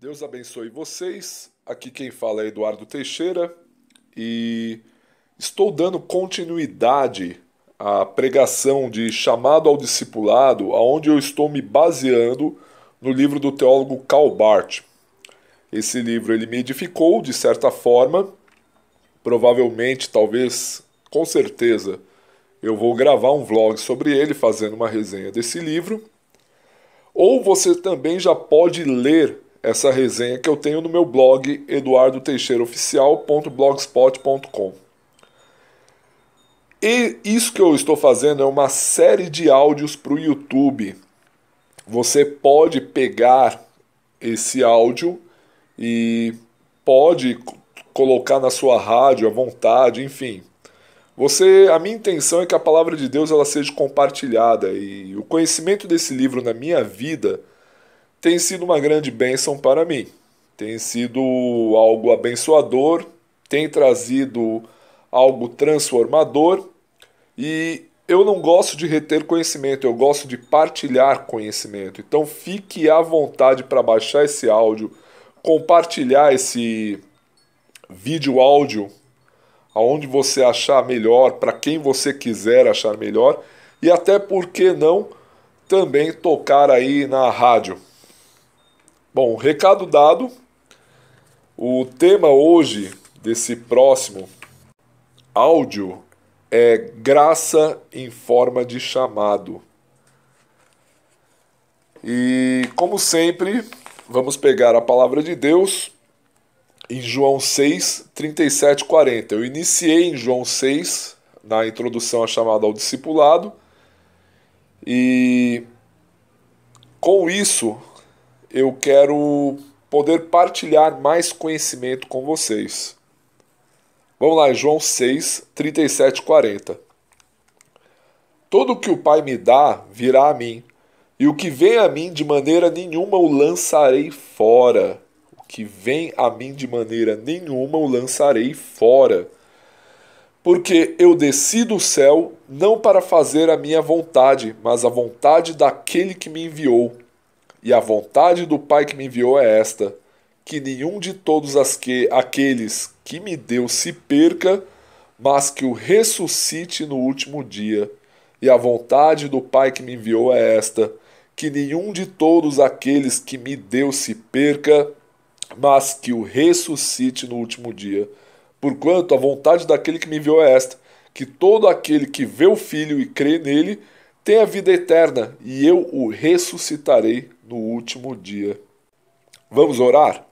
Deus abençoe vocês. Aqui quem fala é Eduardo Teixeira e estou dando continuidade à pregação de chamado ao discipulado, aonde eu estou me baseando no livro do teólogo Karl Barth. Esse livro ele me edificou de certa forma, provavelmente, talvez, com certeza, eu vou gravar um vlog sobre ele, fazendo uma resenha desse livro. Ou você também já pode ler essa resenha que eu tenho no meu blog eduardoteixeiraoficial.blogspot.com. E isso que eu estou fazendo é uma série de áudios para o YouTube. Você pode pegar esse áudio e pode colocar na sua rádio à vontade, enfim. A minha intenção é que a palavra de Deus ela seja compartilhada, e o conhecimento desse livro na minha vida tem sido uma grande bênção para mim. Tem sido algo abençoador, tem trazido algo transformador, e eu não gosto de reter conhecimento, eu gosto de partilhar conhecimento. Então fique à vontade para baixar esse áudio, compartilhar esse vídeo áudio aonde você achar melhor, para quem você quiser achar melhor, e até por que não também tocar aí na rádio. Bom, recado dado. O tema hoje desse próximo áudio é graça em forma de chamado. E como sempre, vamos pegar a palavra de Deus em João 6, 37 e 40. Eu iniciei em João 6, na introdução à chamada ao discipulado, e com isso eu quero poder partilhar mais conhecimento com vocês. Vamos lá, João 6, 37 e 40. Todo o que o Pai me dá virá a mim, e o que vem a mim de maneira nenhuma o lançarei fora. Que vem a mim de maneira nenhuma o lançarei fora. Porque eu desci do céu não para fazer a minha vontade, mas a vontade daquele que me enviou. E a vontade do Pai que me enviou é esta: que nenhum de todos aqueles que me deu se perca, mas que o ressuscite no último dia. E a vontade do Pai que me enviou é esta: que nenhum de todos aqueles que me deu se perca, mas que o ressuscite no último dia. Porquanto a vontade daquele que me enviou é esta: que todo aquele que vê o Filho e crê nele tenha vida eterna, e eu o ressuscitarei no último dia. Vamos orar?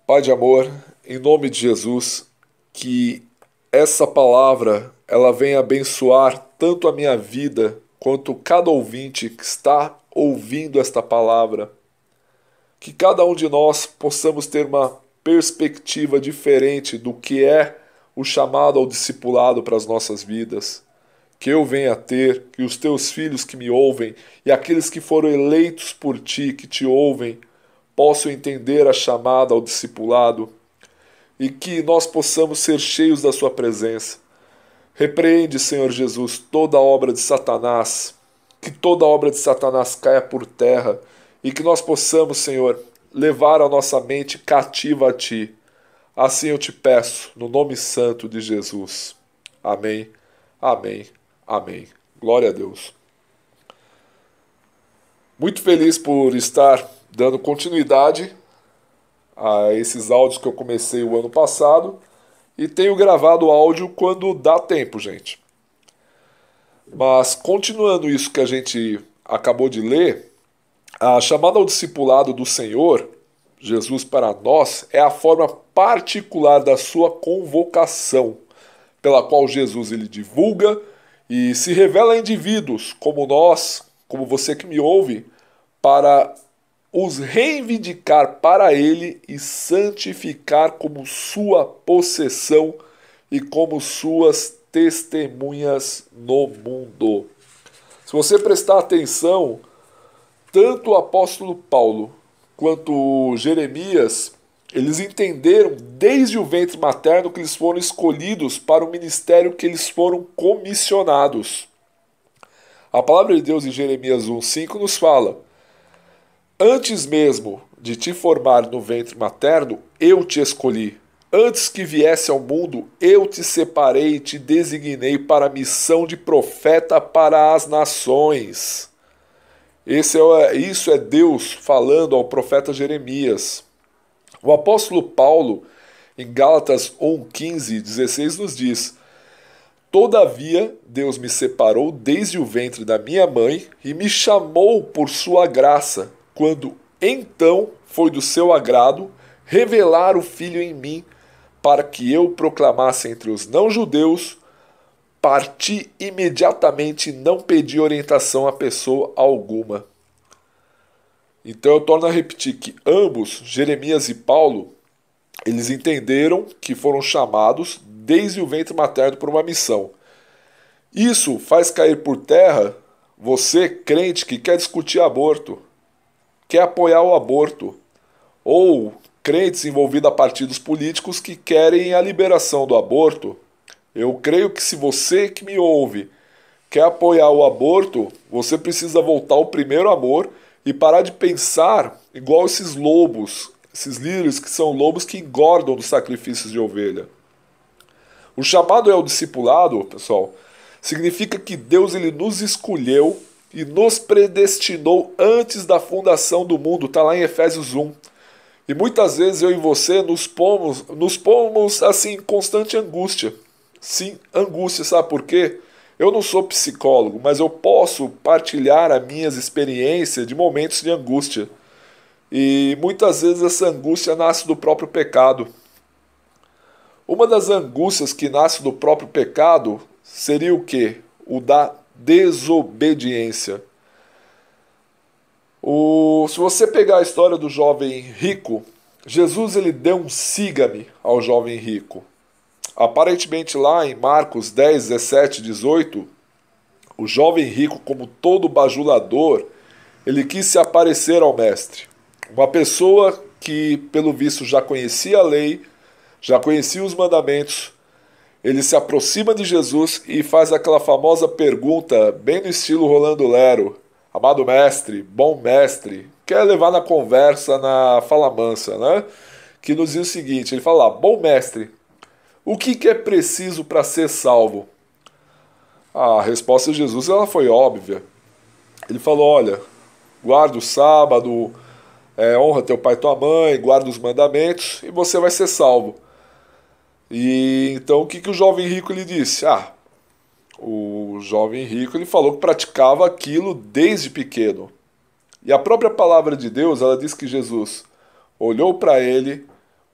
Pai de amor, em nome de Jesus, que essa palavra ela venha abençoar tanto a minha vida quanto cada ouvinte que está ouvindo esta palavra. Que cada um de nós possamos ter uma perspectiva diferente do que é o chamado ao discipulado para as nossas vidas. Que eu venha a ter, que os teus filhos que me ouvem e aqueles que foram eleitos por ti, que te ouvem, possam entender a chamada ao discipulado e que nós possamos ser cheios da sua presença. Repreende, Senhor Jesus, toda obra de Satanás, que toda obra de Satanás caia por terra, e que nós possamos, Senhor, levar a nossa mente cativa a Ti. Assim eu te peço, no nome santo de Jesus. Amém, amém, amém. Glória a Deus. Muito feliz por estar dando continuidade a esses áudios que eu comecei o ano passado, e tenho gravado áudio quando dá tempo, gente. Mas, continuando isso que a gente acabou de ler, a chamada ao discipulado do Senhor, Jesus para nós, é a forma particular da sua convocação, pela qual Jesus ele divulga e se revela a indivíduos como nós, como você que me ouve, para os reivindicar para ele e santificar como sua possessão e como suas testemunhas no mundo. Se você prestar atenção, tanto o apóstolo Paulo quanto Jeremias, eles entenderam desde o ventre materno que eles foram escolhidos para o ministério que eles foram comissionados. A palavra de Deus em Jeremias 1,5 nos fala: antes mesmo de te formar no ventre materno, eu te escolhi. Antes que viesse ao mundo, eu te separei e te designei para a missão de profeta para as nações. Isso é Deus falando ao profeta Jeremias. O apóstolo Paulo, em Gálatas 1, 15 e 16, nos diz: Todavia, Deus me separou desde o ventre da minha mãe e me chamou por sua graça, quando então foi do seu agrado revelar o Filho em mim, para que eu proclamasse entre os não-judeus. Parti imediatamente e não pedi orientação a pessoa alguma. Então eu torno a repetir que ambos, Jeremias e Paulo, eles entenderam que foram chamados desde o ventre materno por uma missão. Isso faz cair por terra você, crente, que quer discutir aborto, quer apoiar o aborto, ou crentes envolvidos a partidos políticos que querem a liberação do aborto. Eu creio que se você que me ouve quer apoiar o aborto, você precisa voltar ao primeiro amor e parar de pensar igual esses lobos, esses líderes que são lobos que engordam dos sacrifícios de ovelha. O chamado ao discipulado, pessoal, significa que Deus ele nos escolheu e nos predestinou antes da fundação do mundo. Está lá em Efésios 1. E muitas vezes eu e você nos pomos assim em constante angústia. Sim, angústia, sabe por quê? Eu não sou psicólogo, mas eu posso partilhar as minhas experiências de momentos de angústia. E muitas vezes essa angústia nasce do próprio pecado. Uma das angústias que nasce do próprio pecado seria o quê? O da desobediência. Se você pegar a história do jovem rico, Jesus ele deu um siga-me ao jovem rico. Aparentemente lá em Marcos 10, 17, 18, o jovem rico, como todo bajulador, ele quis se aparecer ao mestre. Uma pessoa que, pelo visto, já conhecia a lei, já conhecia os mandamentos, ele se aproxima de Jesus e faz aquela famosa pergunta, bem no estilo Rolando Lero: amado mestre, bom mestre, quer levar na conversa, na fala mansa, né? Que nos diz o seguinte, ele fala lá: bom mestre, o que é preciso para ser salvo? A resposta de Jesus ela foi óbvia. Ele falou: olha, guarda o sábado, honra teu pai e tua mãe, guarda os mandamentos e você vai ser salvo. E então o que o jovem rico lhe disse? O jovem rico ele falou que praticava aquilo desde pequeno. E a própria palavra de Deus ela diz que Jesus olhou para ele,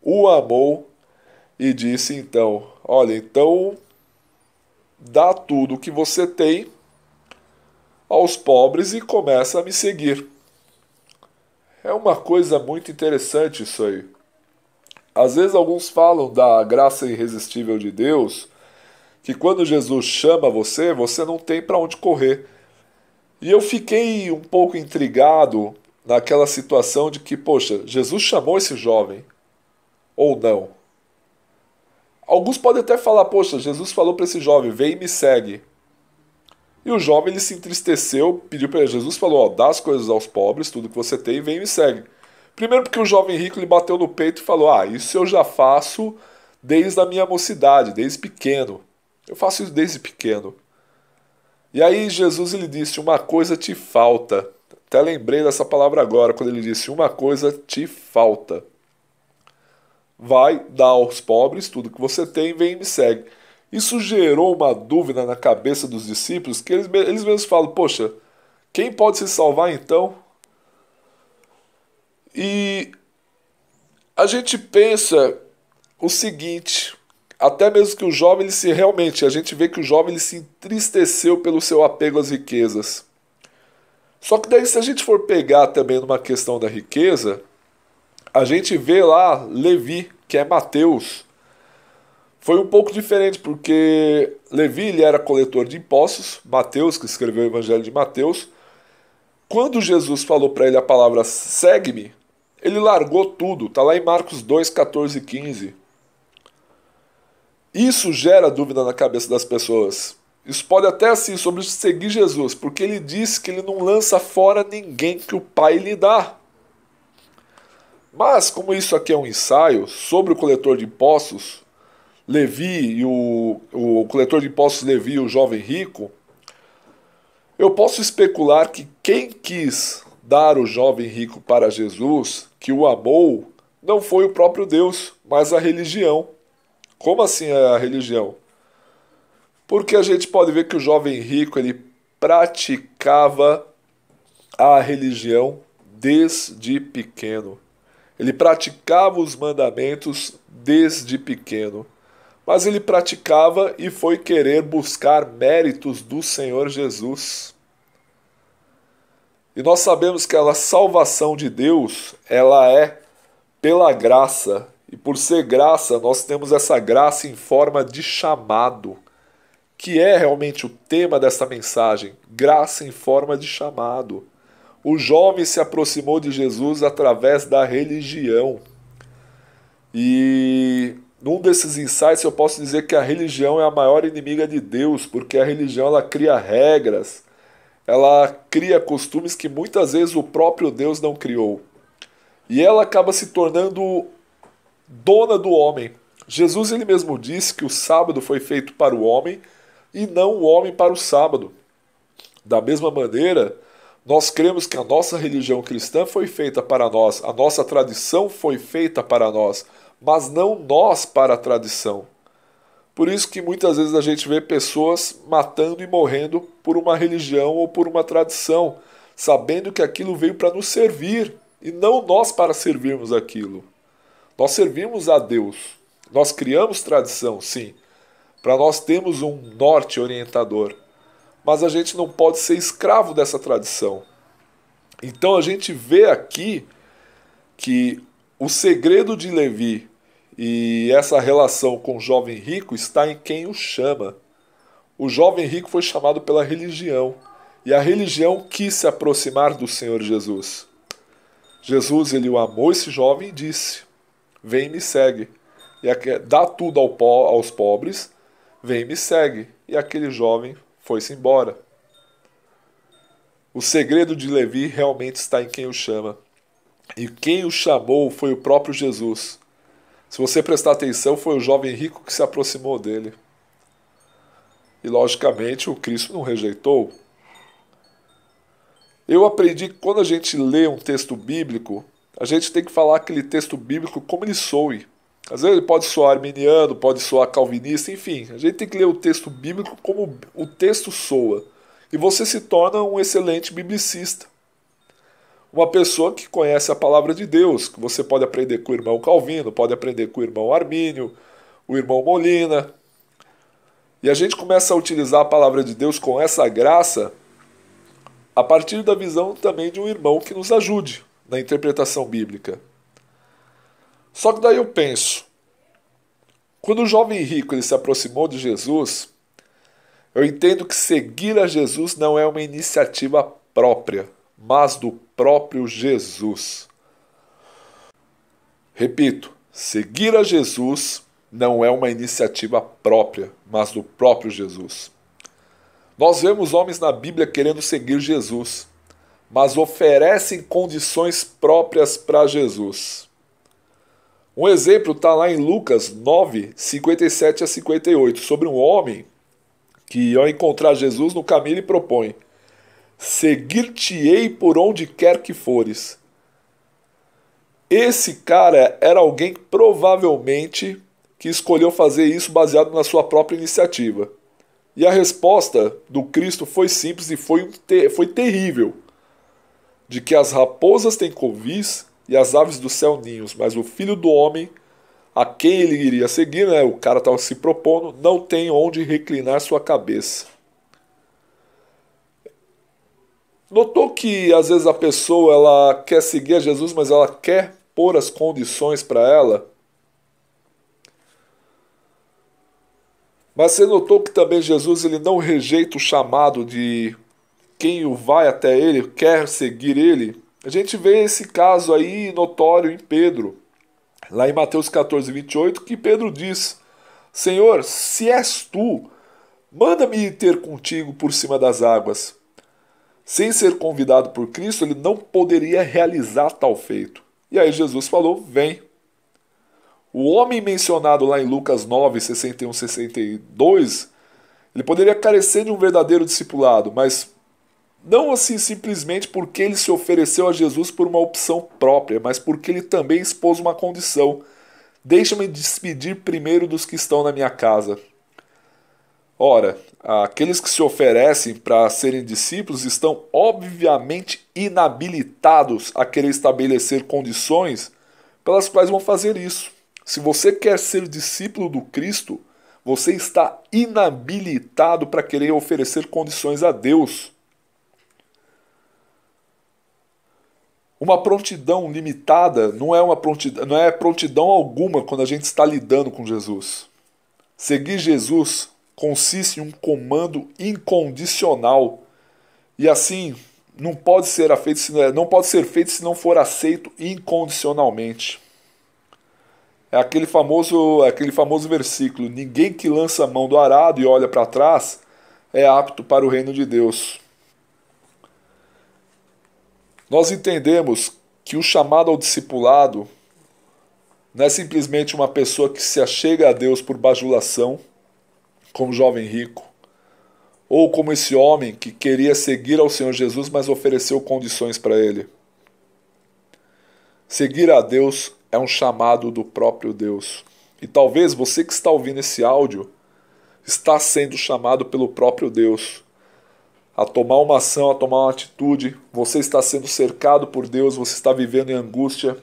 o amou e disse então: olha, então dá tudo o que você tem aos pobres e começa a me seguir. É uma coisa muito interessante isso aí. Às vezes alguns falam da graça irresistível de Deus, que quando Jesus chama você, você não tem para onde correr. E eu fiquei um pouco intrigado naquela situação de que, poxa, Jesus chamou esse jovem ou não? Alguns podem até falar: poxa, Jesus falou para esse jovem, vem e me segue. E o jovem ele se entristeceu, pediu para ele. Jesus falou: ó, dá as coisas aos pobres, tudo que você tem, e vem e me segue. Primeiro porque o jovem rico ele bateu no peito e falou: isso eu já faço desde a minha mocidade, desde pequeno. Eu faço isso desde pequeno. E aí Jesus ele disse: uma coisa te falta. Até lembrei dessa palavra agora, quando ele disse: uma coisa te falta. Vai dar aos pobres tudo que você tem, vem e me segue. Isso gerou uma dúvida na cabeça dos discípulos, que eles mesmos falam: poxa, quem pode se salvar então? E a gente pensa o seguinte, até mesmo que o jovem, realmente, a gente vê que o jovem ele se entristeceu pelo seu apego às riquezas. Só que daí se a gente for pegar também numa questão da riqueza, a gente vê lá Levi, que é Mateus. Foi um pouco diferente, porque Levi ele era coletor de impostos, Mateus, que escreveu o Evangelho de Mateus. Quando Jesus falou para ele a palavra segue-me, ele largou tudo. Está lá em Marcos 2, 14 e 15. Isso gera dúvida na cabeça das pessoas. Isso pode até assim sobre seguir Jesus, porque ele disse que ele não lança fora ninguém que o Pai lhe dá. Mas, como isso aqui é um ensaio sobre o coletor de impostos, Levi e o coletor de impostos Levi e o jovem rico, eu posso especular que quem quis dar o jovem rico para Jesus, que o amou, não foi o próprio Deus, mas a religião. Como assim a religião? Porque a gente pode ver que o jovem rico ele praticava a religião desde pequeno. Ele praticava os mandamentos desde pequeno. Mas ele praticava e foi querer buscar méritos do Senhor Jesus. E nós sabemos que a salvação de Deus, ela é pela graça. E por ser graça, nós temos essa graça em forma de chamado, que é realmente o tema desta mensagem, graça em forma de chamado. O jovem se aproximou de Jesus através da religião. E num desses insights eu posso dizer que a religião é a maior inimiga de Deus, porque a religião ela cria regras, ela cria costumes que muitas vezes o próprio Deus não criou. E ela acaba se tornando dona do homem. Jesus ele mesmo disse que o sábado foi feito para o homem e não o homem para o sábado. Da mesma maneira, nós cremos que a nossa religião cristã foi feita para nós, a nossa tradição foi feita para nós, mas não nós para a tradição. Por isso que muitas vezes a gente vê pessoas matando e morrendo por uma religião ou por uma tradição, sabendo que aquilo veio para nos servir e não nós para servirmos aquilo. Nós servimos a Deus, nós criamos tradição, sim, para nós termos um norte orientador, mas a gente não pode ser escravo dessa tradição. Então a gente vê aqui que o segredo de Levi e essa relação com o jovem rico está em quem o chama. O jovem rico foi chamado pela religião e a religião quis se aproximar do Senhor Jesus. Jesus ele o amou esse jovem e disse: vem e me segue. E dá tudo aos pobres, vem e me segue. E aquele jovem foi-se embora. O segredo de Levi realmente está em quem o chama. E quem o chamou foi o próprio Jesus. Se você prestar atenção, foi o jovem rico que se aproximou dele. E logicamente o Cristo não rejeitou. Eu aprendi que quando a gente lê um texto bíblico, a gente tem que falar aquele texto bíblico como ele soe. Às vezes ele pode soar arminiano, pode soar calvinista, enfim. A gente tem que ler o texto bíblico como o texto soa. E você se torna um excelente biblicista. Uma pessoa que conhece a palavra de Deus, que você pode aprender com o irmão Calvino, pode aprender com o irmão Armínio, o irmão Molina. E a gente começa a utilizar a palavra de Deus com essa graça a partir da visão também de um irmão que nos ajude na interpretação bíblica. Só que daí eu penso, quando o jovem rico ele se aproximou de Jesus, eu entendo que seguir a Jesus não é uma iniciativa própria, mas do próprio Jesus. Repito, seguir a Jesus não é uma iniciativa própria, mas do próprio Jesus. Nós vemos homens na Bíblia querendo seguir Jesus, mas oferecem condições próprias para Jesus. Um exemplo está lá em Lucas 9, 57 a 58, sobre um homem que, ao encontrar Jesus no caminho, ele propõe: seguir-te-ei por onde quer que fores. Esse cara era alguém provavelmente que escolheu fazer isso baseado na sua própria iniciativa. E a resposta do Cristo foi simples e foi terrível. De que as raposas têm covis e as aves do céu ninhos, mas o Filho do Homem, a quem ele iria seguir, né, o cara estava se propondo, não tem onde reclinar sua cabeça. Notou que às vezes a pessoa ela quer seguir a Jesus, mas ela quer pôr as condições para ela? Mas você notou que também Jesus ele não rejeita o chamado de quem o vai até ele, quer seguir ele? A gente vê esse caso aí notório em Pedro. Lá em Mateus 14, 28, que Pedro diz: Senhor, se és tu, manda-me ir ter contigo por cima das águas. Sem ser convidado por Cristo, ele não poderia realizar tal feito. E aí Jesus falou: vem. O homem mencionado lá em Lucas 9, 61, 62, ele poderia carecer de um verdadeiro discipulado, mas não assim simplesmente porque ele se ofereceu a Jesus por uma opção própria, mas porque ele também expôs uma condição. Deixa-me despedir primeiro dos que estão na minha casa. Ora, aqueles que se oferecem para serem discípulos estão obviamente inabilitados a querer estabelecer condições pelas quais vão fazer isso. Se você quer ser discípulo do Cristo, você está inabilitado para querer oferecer condições a Deus. Uma prontidão limitada não é prontidão alguma quando a gente está lidando com Jesus. Seguir Jesus consiste em um comando incondicional e assim não pode ser feito se não for aceito incondicionalmente. É aquele famoso versículo: ninguém que lança a mão do arado e olha para trás é apto para o reino de Deus. Nós entendemos que o chamado ao discipulado não é simplesmente uma pessoa que se achega a Deus por bajulação, como o jovem rico, ou como esse homem que queria seguir ao Senhor Jesus, mas ofereceu condições para ele. Seguir a Deus é um chamado do próprio Deus. E talvez você que está ouvindo esse áudio está sendo chamado pelo próprio Deus a tomar uma ação, a tomar uma atitude. Você está sendo cercado por Deus, você está vivendo em angústia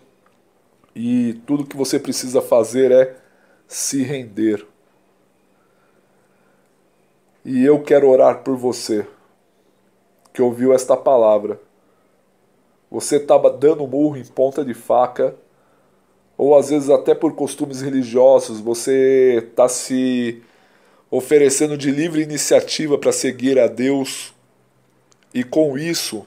e tudo que você precisa fazer é se render. E eu quero orar por você que ouviu esta palavra. Você estava dando murro em ponta de faca, ou às vezes até por costumes religiosos, você está se oferecendo de livre iniciativa para seguir a Deus. E com isso,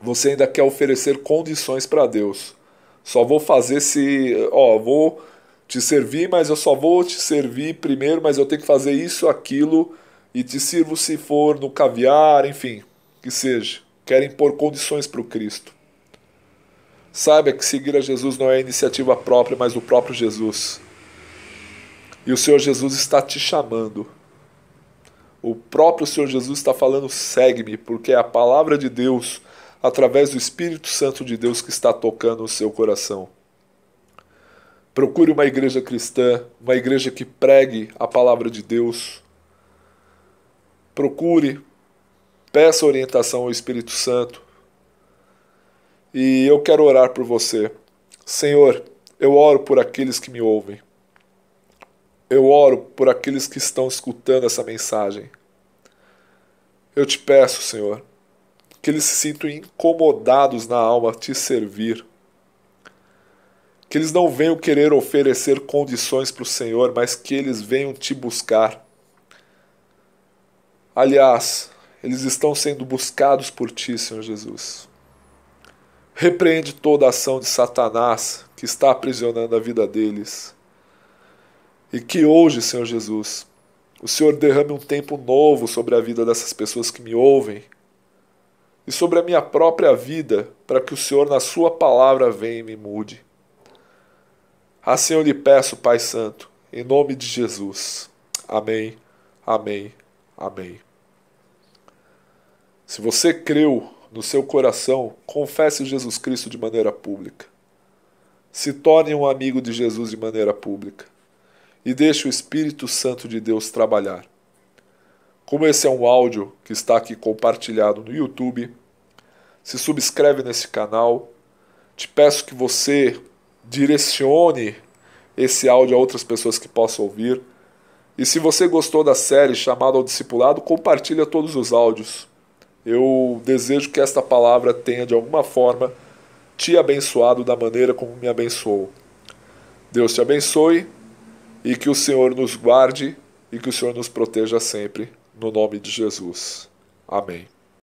você ainda quer oferecer condições para Deus. Só vou fazer se... vou te servir, mas eu só vou te servir primeiro, mas eu tenho que fazer isso, aquilo, e te sirvo se for no caviar, enfim, que seja. Querem pôr condições para o Cristo. Saiba que seguir a Jesus não é iniciativa própria, mas do próprio Jesus. E o Senhor Jesus está te chamando. O próprio Senhor Jesus está falando: segue-me, porque é a palavra de Deus, através do Espírito Santo de Deus, que está tocando o seu coração. Procure uma igreja cristã, uma igreja que pregue a palavra de Deus. Procure, peça orientação ao Espírito Santo. E eu quero orar por você. Senhor, eu oro por aqueles que me ouvem. Eu oro por aqueles que estão escutando essa mensagem. Eu te peço, Senhor, que eles se sintam incomodados na alma a te servir. Que eles não venham querer oferecer condições para o Senhor, mas que eles venham te buscar. Aliás, eles estão sendo buscados por ti, Senhor Jesus. Repreende toda a ação de Satanás que está aprisionando a vida deles. E que hoje, Senhor Jesus, o Senhor derrame um tempo novo sobre a vida dessas pessoas que me ouvem e sobre a minha própria vida, para que o Senhor, na sua palavra, venha e me mude. Assim eu lhe peço, Pai Santo, em nome de Jesus. Amém, amém, amém. Se você creu no seu coração, confesse Jesus Cristo de maneira pública. Se torne um amigo de Jesus de maneira pública. E deixe o Espírito Santo de Deus trabalhar. Como esse é um áudio que está aqui compartilhado no YouTube, se subscreve nesse canal. Te peço que você direcione esse áudio a outras pessoas que possam ouvir. E se você gostou da série Chamado ao Discipulado, compartilha todos os áudios. Eu desejo que esta palavra tenha de alguma forma te abençoado da maneira como me abençoou. Deus te abençoe. E que o Senhor nos guarde e que o Senhor nos proteja sempre, no nome de Jesus. Amém.